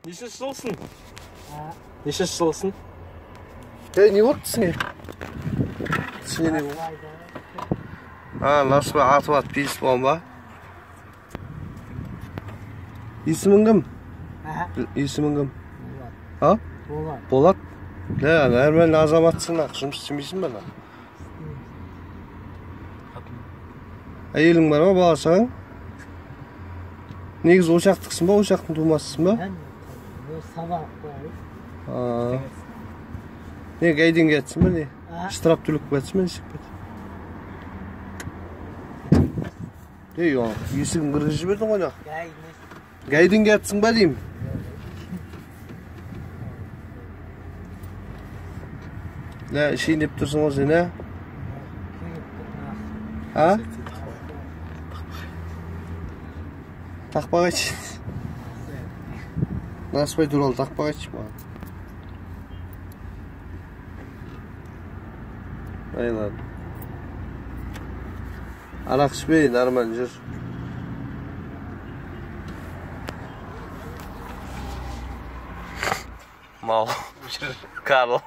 Неше жылсың? Неше жылсың? Не болды сіңе? Сіңе не болды? Насыбай атып атып бейіс болған ба? Есімің кім? Есімің кім? Болат. Әрмен азаматсың, жұмыс істемейсің ба? Әйелің бар ма, баласың? Негіз ошақтықсың ба, ошақтың тумасысың ба? Сабақ бар. Не, гайден кетсің ба, не? Штраф төліп кетсің ба, несіп бет? Есігін кіргізіп жібердің ғой, гайден кетсің ба, деймін? Шейін деп тұрсың ғой сен, Тақпақ айтшы. Насыбай туралы тақпақ айтшы маған. Айлан. Арақ ішпей, нормально жүр. Мал. Карл.